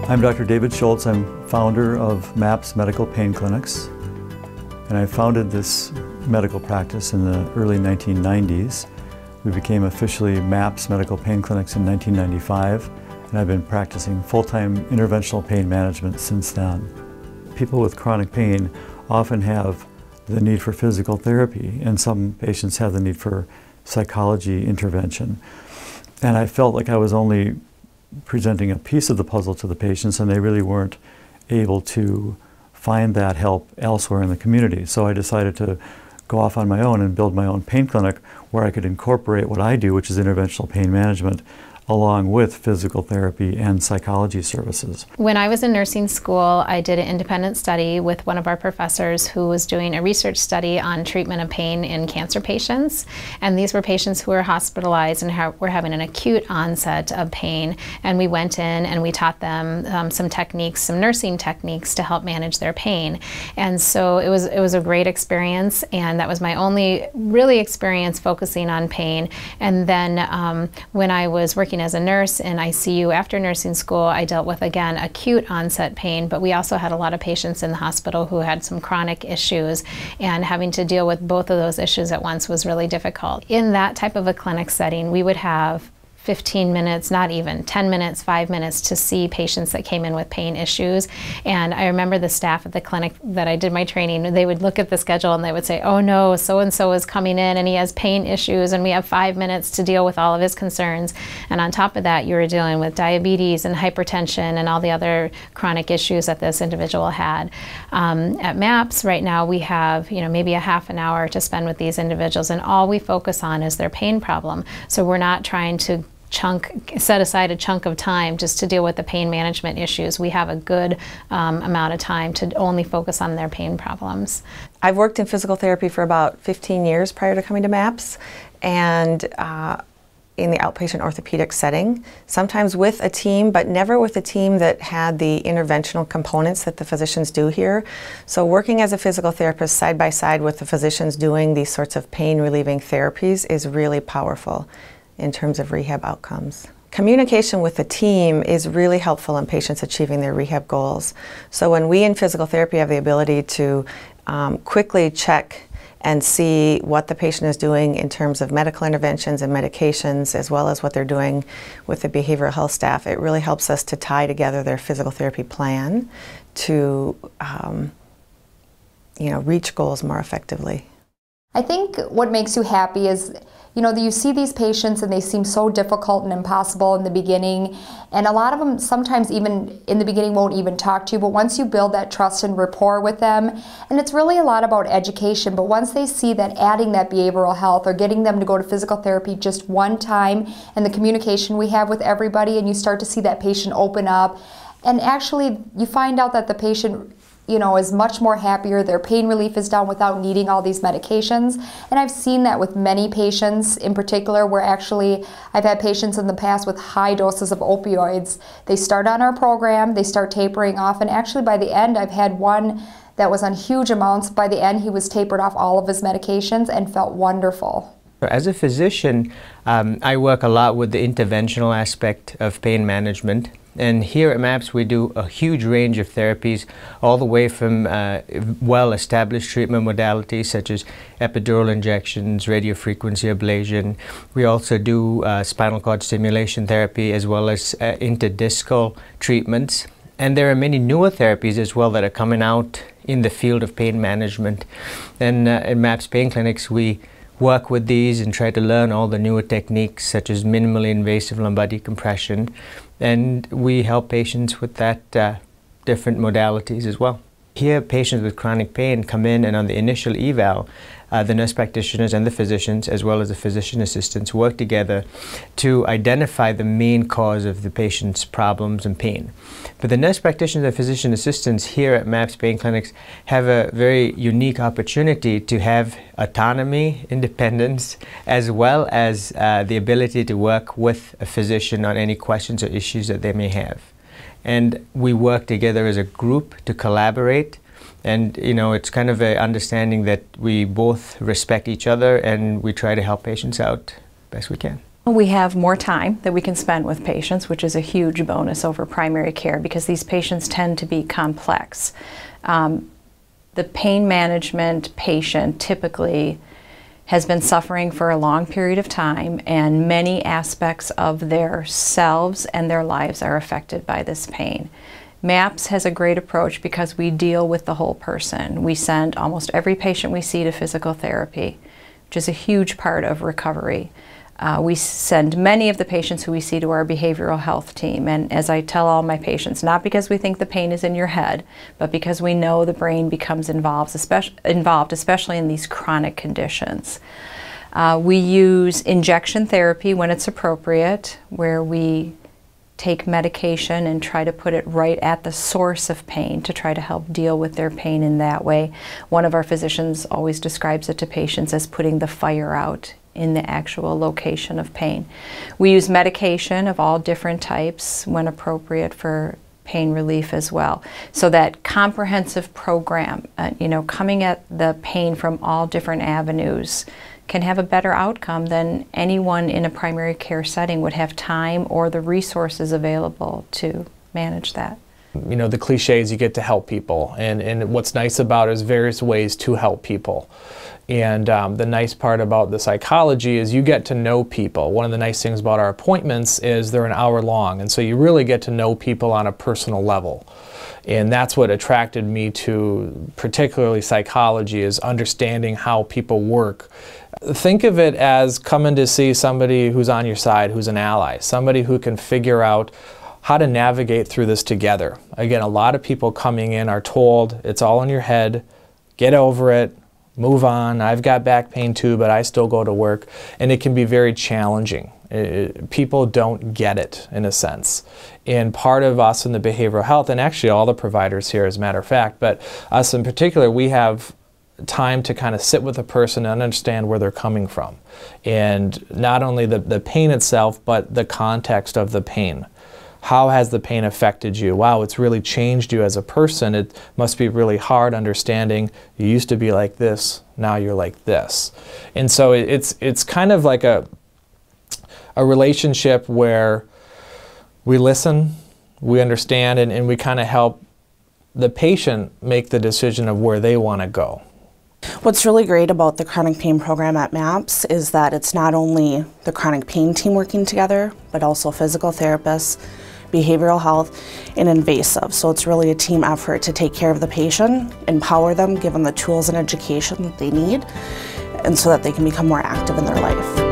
I'm Dr. David Schultz. I'm founder of MAPS Medical Pain Clinics, and I founded this medical practice in the early 1990s. We became officially MAPS Medical Pain Clinics in 1995, and I've been practicing full-time interventional pain management since then. People with chronic pain often have the need for physical therapy, and some patients have the need for psychology intervention. And I felt like I was only presenting a piece of the puzzle to the patients, and they really weren't able to find that help elsewhere in the community. So I decided to go off on my own and build my own pain clinic where I could incorporate what I do, which is interventional pain management, along with physical therapy and psychology services. When I was in nursing school, I did an independent study with one of our professors who was doing a research study on treatment of pain in cancer patients. And these were patients who were hospitalized and were having an acute onset of pain. And we went in and we taught them some techniques, some nursing techniques to help manage their pain. And so it was a great experience, and that was my only really experience focusing on pain. And then when I was working as a nurse in ICU after nursing school, I dealt with, again, acute onset pain, but we also had a lot of patients in the hospital who had some chronic issues, and having to deal with both of those issues at once was really difficult. In that type of a clinic setting, we would have 15 minutes, not even 10 minutes, 5 minutes to see patients that came in with pain issues. And I remember the staff at the clinic that I did my training, they would look at the schedule and they would say, oh no, so-and-so is coming in and he has pain issues and we have 5 minutes to deal with all of his concerns. And on top of that, you were dealing with diabetes and hypertension and all the other chronic issues that this individual had. At MAPS right now, we have maybe a half an hour to spend with these individuals, and all we focus on is their pain problem. So we're not trying to set aside a chunk of time just to deal with the pain management issues. We have a good amount of time to only focus on their pain problems. I've worked in physical therapy for about 15 years prior to coming to MAPS, and in the outpatient orthopedic setting, sometimes with a team, but never with a team that had the interventional components that the physicians do here. So working as a physical therapist side by side with the physicians doing these sorts of pain relieving therapies is really powerful in terms of rehab outcomes. Communication with the team is really helpful in patients achieving their rehab goals. So when we in physical therapy have the ability to quickly check and see what the patient is doing in terms of medical interventions and medications, as well as what they're doing with the behavioral health staff, it really helps us to tie together their physical therapy plan to reach goals more effectively. I think what makes you happy is, you see these patients and they seem so difficult and impossible in the beginning, and a lot of them sometimes even in the beginning won't even talk to you, but once you build that trust and rapport with them, and it's really a lot about education, but once they see that adding that behavioral health or getting them to go to physical therapy just one time, and the communication we have with everybody, and you start to see that patient open up, and actually you find out that the patient is much more happier, their pain relief is done without needing all these medications. And I've seen that with many patients in particular, where actually I've had patients in the past with high doses of opioids. They start on our program, they start tapering off, and actually by the end I've had one that was on huge amounts. By the end he was tapered off all of his medications and felt wonderful. As a physician, I work a lot with the interventional aspect of pain management. And here at MAPS we do a huge range of therapies, all the way from well-established treatment modalities such as epidural injections, radiofrequency ablation. We also do spinal cord stimulation therapy, as well as interdiscal treatments. And there are many newer therapies as well that are coming out in the field of pain management. And at MAPS Pain Clinics we work with these and try to learn all the newer techniques such as minimally invasive lumbar decompression, and we help patients with that different modalities as well. Here patients with chronic pain come in, and on the initial eval the nurse practitioners and the physicians, as well as the physician assistants, work together to identify the main cause of the patient's problems and pain. But the nurse practitioners and physician assistants here at MAPS Pain Clinics have a very unique opportunity to have autonomy, independence, as well as the ability to work with a physician on any questions or issues that they may have. And we work together as a group to collaborate. And it's kind of an understanding that we both respect each other and we try to help patients out best we can. We have more time that we can spend with patients, which is a huge bonus over primary care because these patients tend to be complex. The pain management patient typically has been suffering for a long period of time, and many aspects of their selves and their lives are affected by this pain. MAPS has a great approach because we deal with the whole person. We send almost every patient we see to physical therapy, which is a huge part of recovery. We send many of the patients who we see to our behavioral health team, and as I tell all my patients, not because we think the pain is in your head, but because we know the brain becomes involved, especially in these chronic conditions. We use injection therapy when it's appropriate, where we take medication and try to put it right at the source of pain to try to help deal with their pain in that way. One of our physicians always describes it to patients as putting the fire out in the actual location of pain. We use medication of all different types when appropriate for pain relief as well. So that comprehensive program, coming at the pain from all different avenues can have a better outcome than anyone in a primary care setting would have time or the resources available to manage that. The cliche is you get to help people, and what's nice about it is various ways to help people. And the nice part about the psychology is you get to know people. One of the nice things about our appointments is they're an hour long, and so you really get to know people on a personal level. And that's what attracted me to particularly psychology, is understanding how people work. Think of it as coming to see somebody who's on your side, who's an ally, somebody who can figure out how to navigate through this together. Again, a lot of people coming in are told, it's all in your head, get over it, move on, I've got back pain too, but I still go to work. And it can be very challenging. People don't get it, in a sense. And part of us in the behavioral health, and actually all the providers here as a matter of fact, but us in particular, we have time to kind of sit with a person and understand where they're coming from. And not only the pain itself, but the context of the pain. How has the pain affected you? Wow, it's really changed you as a person. It must be really hard understanding you used to be like this, now you're like this. And so it's kind of like a relationship where we listen, we understand, and we kind of help the patient make the decision of where they want to go. What's really great about the chronic pain program at MAPS is that it's not only the chronic pain team working together, but also physical therapists, behavioral health, and invasive. So it's really a team effort to take care of the patient, empower them, give them the tools and education that they need, and so that they can become more active in their life.